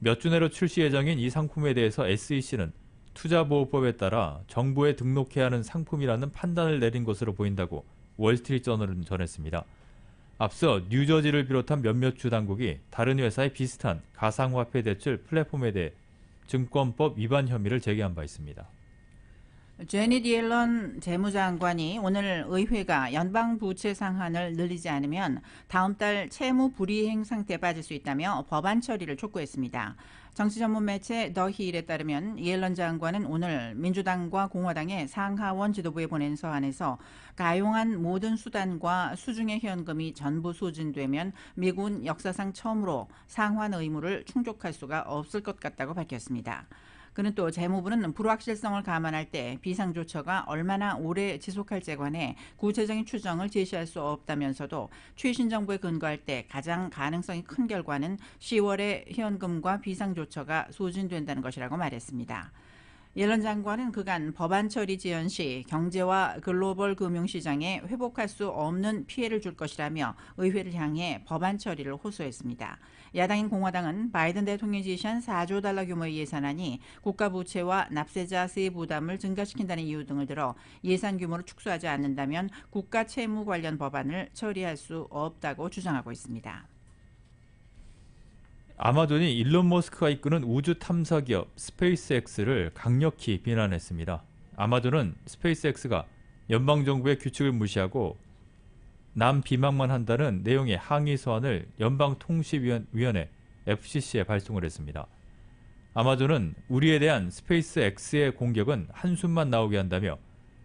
몇 주 내로 출시 예정인 이 상품에 대해서 SEC는 투자보호법에 따라 정부에 등록해야 하는 상품이라는 판단을 내린 것으로 보인다고 월스트리트저널은 전했습니다. 앞서 뉴저지를 비롯한 몇몇 주 당국이 다른 회사의 비슷한 가상화폐 대출 플랫폼에 대해 증권법 위반 혐의를 제기한 바 있습니다. 제닛 옐런 재무장관이 오늘 의회가 연방부채 상한을 늘리지 않으면 다음 달 채무 불이행 상태에 빠질 수 있다며 법안 처리를 촉구했습니다. 정치 전문 매체 더 힐에 따르면 옐런 장관은 오늘 민주당과 공화당의 상하원 지도부에 보낸 서한에서 가용한 모든 수단과 수중의 현금이 전부 소진되면 미국은 역사상 처음으로 상환 의무를 충족할 수가 없을 것 같다고 밝혔습니다. 그는 또 재무부는 불확실성을 감안할 때 비상조처가 얼마나 오래 지속할지에 관해 구체적인 추정을 제시할 수 없다면서도 최신 정보에 근거할 때 가장 가능성이 큰 결과는 10월에 현금과 비상조처가 소진된다는 것이라고 말했습니다. 옐런 장관은 그간 법안 처리 지연 시 경제와 글로벌 금융시장에 회복할 수 없는 피해를 줄 것이라며 의회를 향해 법안 처리를 호소했습니다. 야당인 공화당은 바이든 대통령이 지시한 4조 달러 규모의 예산안이 국가 부채와 납세자 세액 부담을 증가시킨다는 이유 등을 들어 예산 규모를 축소하지 않는다면 국가 채무 관련 법안을 처리할 수 없다고 주장하고 있습니다. 아마존이 일론 머스크가 이끄는 우주 탐사 기업 스페이스X를 강력히 비난했습니다. 아마존은 스페이스X가 연방정부의 규칙을 무시하고 남 비방만 한다는 내용의 항의 서한을 연방통신위원회 FCC에 발송을 했습니다. 아마존은 우리에 대한 스페이스X의 공격은 한숨만 나오게 한다며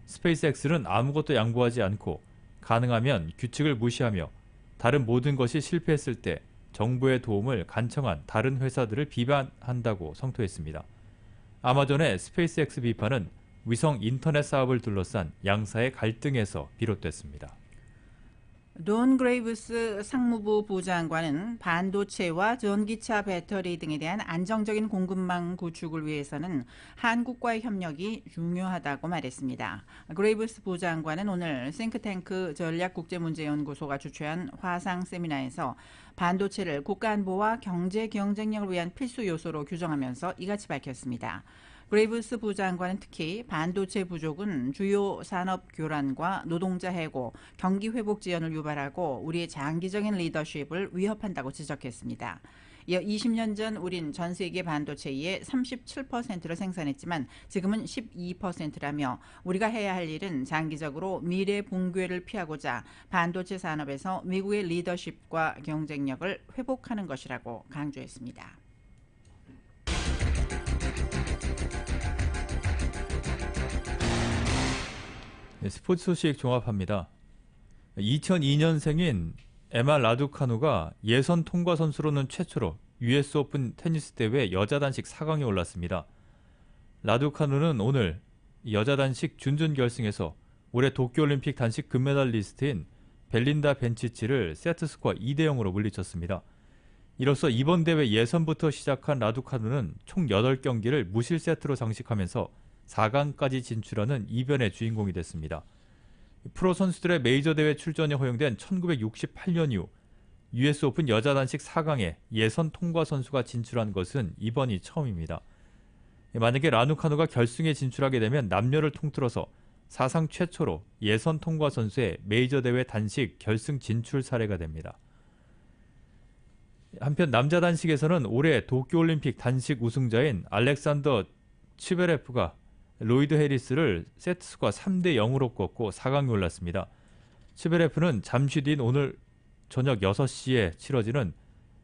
스페이스X는 아무것도 양보하지 않고 가능하면 규칙을 무시하며 다른 모든 것이 실패했을 때 정부의 도움을 간청한 다른 회사들을 비판한다고 성토했습니다. 아마존의 스페이스X 비판은 위성 인터넷 사업을 둘러싼 양사의 갈등에서 비롯됐습니다. 돈 그레이브스 상무부 부장관은 반도체와 전기차 배터리 등에 대한 안정적인 공급망 구축을 위해서는 한국과의 협력이 중요하다고 말했습니다. 그레이브스 부장관은 오늘 싱크탱크 전략국제문제연구소가 주최한 화상 세미나에서 반도체를 국가안보와 경제 경쟁력을 위한 필수 요소로 규정하면서 이같이 밝혔습니다. 그레이브스 부장관은 특히 반도체 부족은 주요 산업 교란과 노동자 해고, 경기 회복 지연을 유발하고 우리의 장기적인 리더십을 위협한다고 지적했습니다. 이어 20년 전 우린 전 세계 반도체의 37%를 생산했지만 지금은 12%라며 우리가 해야 할 일은 장기적으로 미래 붕괴를 피하고자 반도체 산업에서 미국의 리더십과 경쟁력을 회복하는 것이라고 강조했습니다. 스포츠 소식 종합합니다. 2002년생인 에마 라두카누가 예선 통과 선수로는 최초로 US 오픈 테니스 대회 여자 단식 4강에 올랐습니다. 라두카누는 오늘 여자 단식 준준 결승에서 올해 도쿄올림픽 단식 금메달리스트인 벨린다 벤치치를 세트스코어 2대0으로 물리쳤습니다. 이로써 이번 대회 예선부터 시작한 라두카누는 총 8경기를 무실세트로 장식하면서 4강까지 진출하는 이변의 주인공이 됐습니다. 프로 선수들의 메이저 대회 출전이 허용된 1968년 이후 US 오픈 여자 단식 4강에 예선 통과 선수가 진출한 것은 이번이 처음입니다. 만약에 라두카누가 결승에 진출하게 되면 남녀를 통틀어서 사상 최초로 예선 통과 선수의 메이저 대회 단식 결승 진출 사례가 됩니다. 한편 남자 단식에서는 올해 도쿄올림픽 단식 우승자인 알렉산더 치베레프가 로이드 해리스를 세트스코어 3대0으로 꺾고 4강에 올랐습니다. 치베레프는 잠시 뒤인 오늘 저녁 6시에 치러지는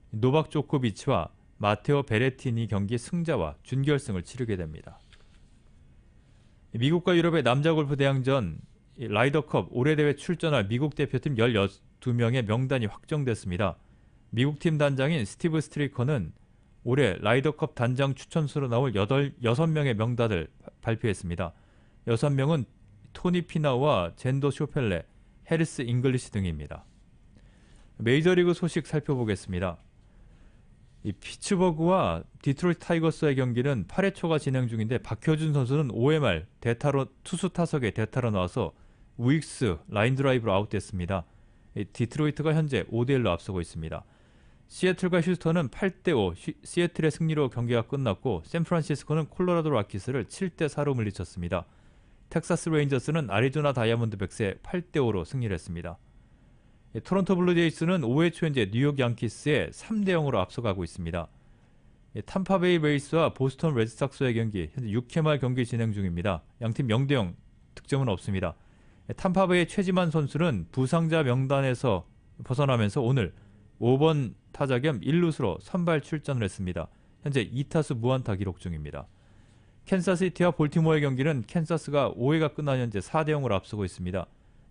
노박 조코비치와 마테오 베레티니 경기 승자와 준결승을 치르게 됩니다. 미국과 유럽의 남자 골프 대항전 라이더컵 올해 대회 출전할 미국 대표팀 12명의 명단이 확정됐습니다. 미국 팀 단장인 스티브 스트리커는 올해 라이더컵 단장 추천수로 나올 6명의 명단을 발표했습니다. 6명은 토니 피나우와 젠더 쇼펠레, 해리스 잉글리시 등입니다. 메이저리그 소식 살펴보겠습니다. 이 피츠버그와 디트로이트 타이거스의 경기는 8회 초가 진행 중인데 박효준 선수는 5회 말 투수 타석에 대타로 나와서 우익스 라인 드라이브로 아웃됐습니다. 디트로이트가 현재 5대1로 앞서고 있습니다. 시애틀과 휴스턴은 8대5 시애틀의 승리로 경기가 끝났고 샌프란시스코는 콜로라도 락키스를 7대4로 물리쳤습니다. 텍사스 레인저스는 애리조나 다이아몬드백스에 8대5로 승리를 했습니다. 토론토 블루제이스는 5회 초 현재 뉴욕 양키스에 3대0으로 앞서가고 있습니다. 탐파베이 베이스와 보스턴 레드삭스의 경기 현재 6회 말 경기 진행 중입니다. 양팀 0대0 득점은 없습니다. 탐파베이의 최지만 선수는 부상자 명단에서 벗어나면서 오늘 5번 타자 겸 1루수로 선발 출전을 했습니다. 현재 2타수 무안타 기록 중입니다. 캔사스시티와 볼티모어의 경기는 캔사스가 5회가 끝난 현재 4대0으로 앞서고 있습니다.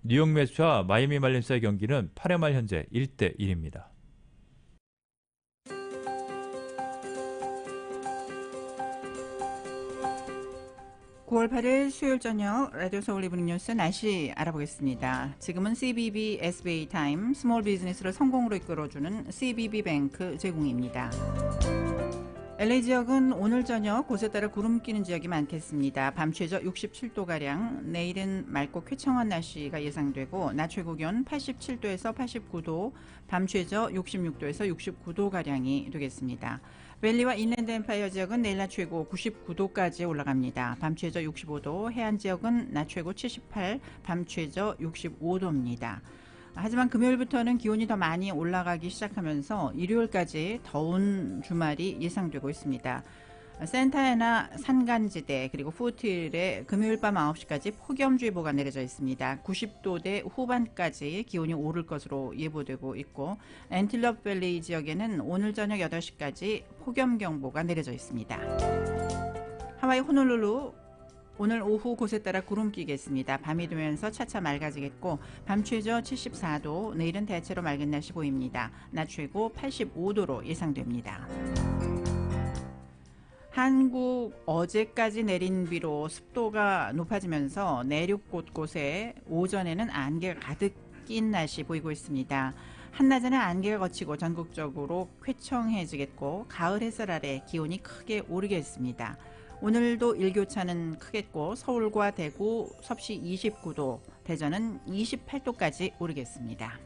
뉴욕 매츠와 마이애미 말린스의 경기는 8회 말 현재 1대1입니다. (9월 8일) 수요일 저녁 라디오 서울 이브닝 뉴스 날씨 알아보겠습니다. 지금은 CBB SBA 타임 스몰 비즈니스를 성공으로 이끌어주는 CBB 뱅크 제공입니다. LA 지역은 오늘 저녁 곳에 따라 구름 끼는 지역이 많겠습니다. 밤 최저 67도가량, 내일은 맑고 쾌청한 날씨가 예상되고 낮 최고 기온 87도에서 89도, 밤 최저 66도에서 69도가량이 되겠습니다. 밸리와 인랜드 엠파이어 지역은 내일 낮 최고 99도까지 올라갑니다. 밤 최저 65도, 해안 지역은 낮 최고 78, 밤 최저 65도입니다. 하지만 금요일부터는 기온이 더 많이 올라가기 시작하면서 일요일까지 더운 주말이 예상되고 있습니다. 산타애나 산간지대 그리고 푸틀에 금요일 밤 9시까지 폭염주의보가 내려져 있습니다. 90도대 후반까지 기온이 오를 것으로 예보되고 있고 엔틸럽 밸리 지역에는 오늘 저녁 8시까지 폭염경보가 내려져 있습니다. 하와이 호놀룰루 오늘 오후 곳에 따라 구름 끼겠습니다. 밤이 되면서 차차 맑아지겠고 밤 최저 74도, 내일은 대체로 맑은 날씨 보입니다. 낮 최고 85도로 예상됩니다. 한국 어제까지 내린 비로 습도가 높아지면서 내륙 곳곳에 오전에는 안개가 가득 낀 날씨 보이고 있습니다. 한낮에는 안개가 걷히고 전국적으로 쾌청해지겠고 가을 햇살 아래 기온이 크게 오르겠습니다. 오늘도 일교차는 크겠고 서울과 대구 섭씨 29도, 대전은 28도까지 오르겠습니다.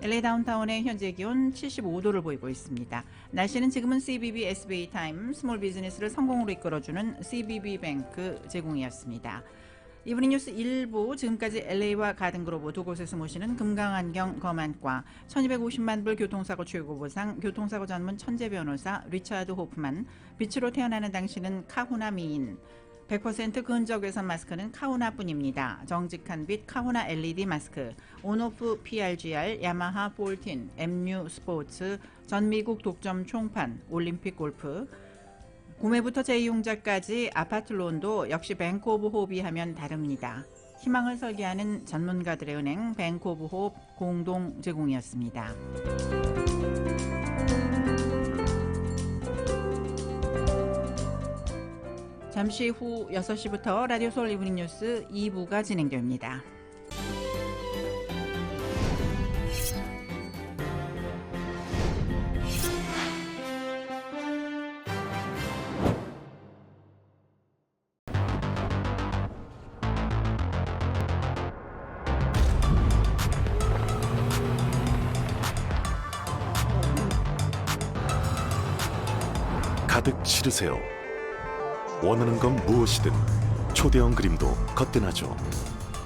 LA 다운타운의 현재 기온 75도를 보이고 있습니다. 날씨는 지금은 CBB SBA 타임 스몰 비즈니스를 성공으로 이끌어주는 CBB 뱅크 제공이었습니다. 이브닝 뉴스 1부, 지금까지 LA와 가든그로브 두 곳에서 모시는 금강안경 검안과 1250만 불 교통사고 최고보상 교통사고 전문 천재 변호사 리차드 호프만, 빛으로 태어나는 당신은 카후나 미인, 100% 근적외선 마스크는 카후나뿐입니다. 정직한 빛 카후나 LED 마스크, 온오프 PRGR, 야마하 볼틴, MU 스포츠, 전미국 독점 총판, 올림픽 골프, 구매부터 재이용자까지 아파트 론도 역시 뱅크 오브 호흡이 하면 다릅니다. 희망을 설계하는 전문가들의 은행 뱅크 오브 호흡 공동 제공이었습니다. 잠시 후 6시부터 라디오 서울 이브닝 뉴스 2부가 진행됩니다. 가득 실으세요. 원하는 건 무엇이든 초대형 그림도 거뜬하죠.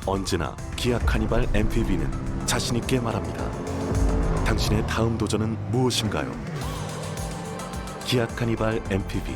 언제나 기아 카니발 MPV는 자신있게 말합니다. 당신의 다음 도전은 무엇인가요? 기아 카니발 MPV